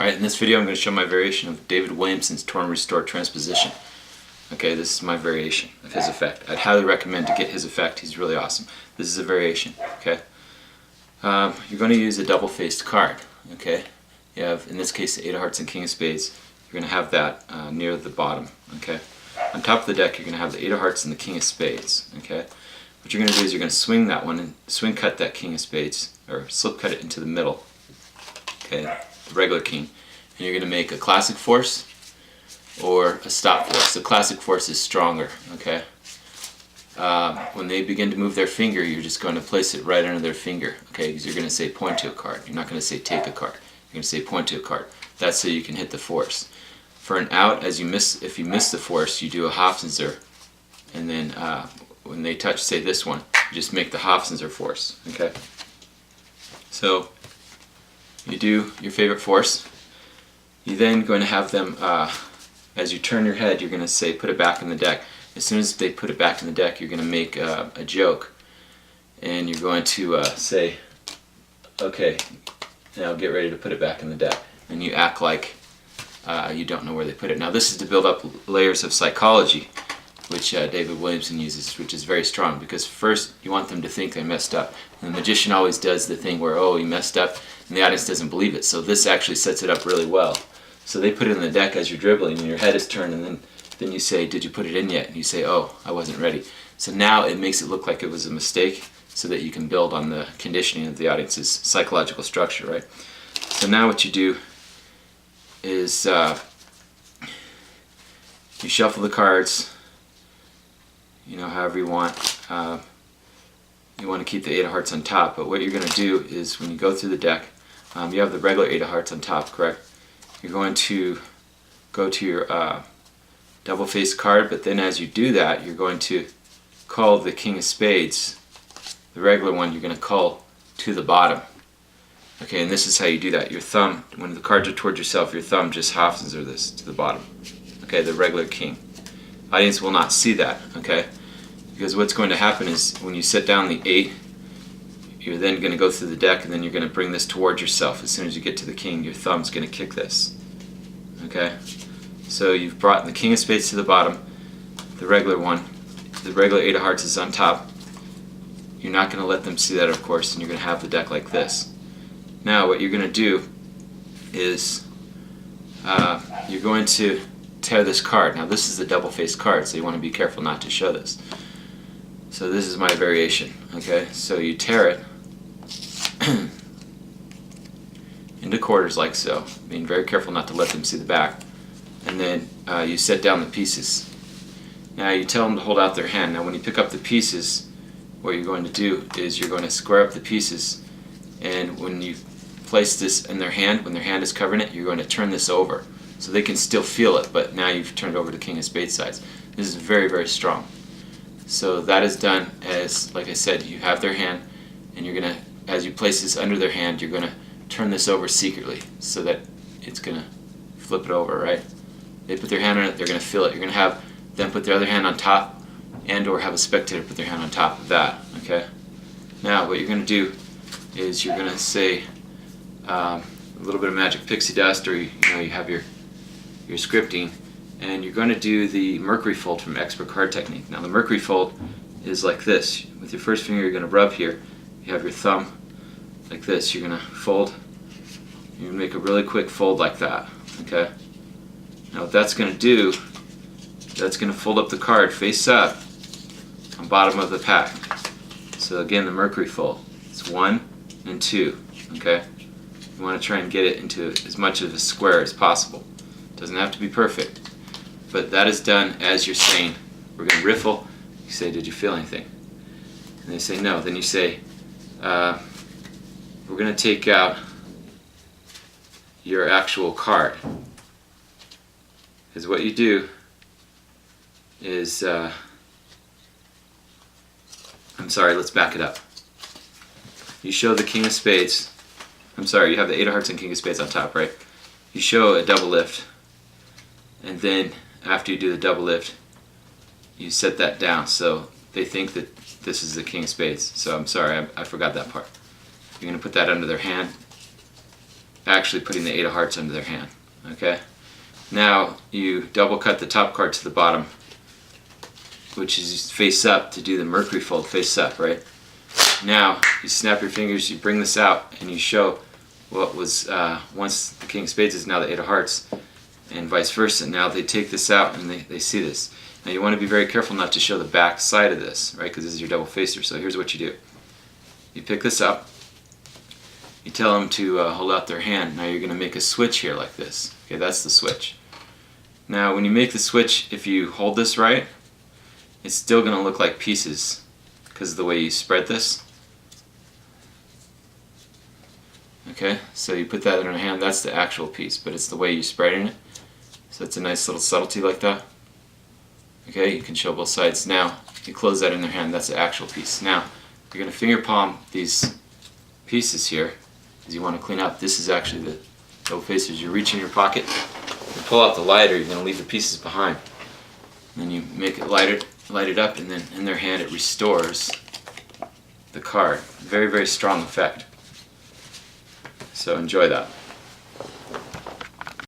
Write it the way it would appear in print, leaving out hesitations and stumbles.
Alright, in this video I'm going to show my variation of David Williamson's Torn Restore Transposition. Okay, this is my variation of his effect. I'd highly recommend to get his effect. He's really awesome. This is a variation. Okay, you're going to use a double-faced card. Okay, you have, in this case, the 8 of Hearts and King of Spades. You're going to have that near the bottom. Okay, on top of the deck you're going to have the 8 of Hearts and the King of Spades. Okay, what you're going to do is you're going to swing that one and swing cut that King of Spades, or slip cut it into the middle. Okay, the regular king, and you're going to make a classic force or a stop force. The classic force is stronger. Okay, when they begin to move their finger, you're just going to place it right under their finger. Okay, because you're going to say point to a card. You're not going to say take a card. You're going to say point to a card. That's so you can hit the force. For an out, if you miss the force, you do a Hofzinser, and then when they touch, say this one, you just make the Hofzinser force. Okay, so you do your favorite force. You're then going to have them, as you turn your head, you're going to say put it back in the deck. As soon as they put it back in the deck, you're going to make a joke, and you're going to say, okay, now get ready to put it back in the deck. And you act like you don't know where they put it. Now this is to build up layers of psychology, which David Williamson uses, which is very strong, because first you want them to think they messed up. And the magician always does the thing where, oh, he messed up, and the audience doesn't believe it. So this actually sets it up really well. So they put it in the deck as you're dribbling, and your head is turned, and then you say, did you put it in yet? And you say, oh, I wasn't ready. So now it makes it look like it was a mistake, so that you can build on the conditioning of the audience's psychological structure, right? So now what you do is you shuffle the cards, you know, however you want. You want to keep the 8 of Hearts on top, but what you're going to do is when you go through the deck, you have the regular 8 of Hearts on top, correct? You're going to go to your double-faced card, but then as you do that, you're going to call the King of Spades, the regular one, you're going to call to the bottom. Okay, and this is how you do that. Your thumb, when the cards are towards yourself, your thumb just Hofzinser this to the bottom. Okay, the regular king. Audience will not see that, okay? Because what's going to happen is when you set down the 8, you're then going to go through the deck, and then you're going to bring this towards yourself. As soon as you get to the king, your thumb's going to kick this. Okay? So you've brought the King of Spades to the bottom, the regular one, the regular 8 of Hearts is on top. You're not going to let them see that, of course, and you're going to have the deck like this. Now what you're going to do is you're going to tear this card. Now this is a double-faced card, so you want to be careful not to show this. So this is my variation. Okay, so you tear it into quarters like so, being very careful not to let them see the back, and then you set down the pieces. Now you tell them to hold out their hand. Now when you pick up the pieces, what you're going to do is you're going to square up the pieces, and when you place this in their hand, when their hand is covering it, you're going to turn this over so they can still feel it, but now you've turned over to King of Spades sides. This is very, very strong. So that is done as, like I said, you have their hand, and you're going to, as you place this under their hand, you're going to turn this over secretly so that it's going to flip it over, right? They put their hand on it, they're going to feel it. You're going to have them put their other hand on top, and or have a spectator put their hand on top of that, okay? Now what you're going to do is you're going to say a little bit of magic pixie dust, or you have your scripting, and you're going to do the Mercury fold from Expert Card Technique. Now the Mercury fold is like this. With your first finger you're going to rub here, you have your thumb like this, you're going to fold, you're going to make a really quick fold like that, okay? Now what that's going to do, that's going to fold up the card face up on bottom of the pack. So again, the Mercury fold, it's 1 and 2, okay? You want to try and get it into as much of a square as possible. It doesn't have to be perfect, but that is done as you're saying, we're going to riffle. You say, did you feel anything? And they say no. Then you say, we're going to take out your actual card. Because what you do is, I'm sorry, let's back it up. You show the King of Spades. I'm sorry, you have the 8 of Hearts and King of Spades on top, right? You show a double lift, and then after you do the double lift, you set that down so they think that this is the King of Spades. So I'm sorry, I forgot that part. You're going to put that under their hand, actually putting the 8 of hearts under their hand. Okay? Now you double cut the top card to the bottom, which is face up to do the Mercury fold, face up, right? Now you snap your fingers, you bring this out, and you show what was once the King of Spades is now the 8 of Hearts, and vice versa. Now they take this out and they see this. Now you want to be very careful not to show the back side of this, right? Because this is your double facer. So here's what you do. You pick this up, you tell them to hold out their hand. Now you're going to make a switch here like this. Okay, that's the switch. Now when you make the switch, if you hold this right, it's still going to look like pieces because of the way you spread this. Okay, so you put that in your hand, that's the actual piece, but it's the way you're spreading it. So it's a nice little subtlety like that. Okay, you can show both sides. Now, you close that in their hand, that's the actual piece. Now, you're going to finger palm these pieces here, because you want to clean up. This is actually the double facers. You reach in your pocket, you pull out the lighter, you're going to leave the pieces behind. And then you make it light it up, and then in their hand it restores the card. Very, very strong effect. So enjoy that.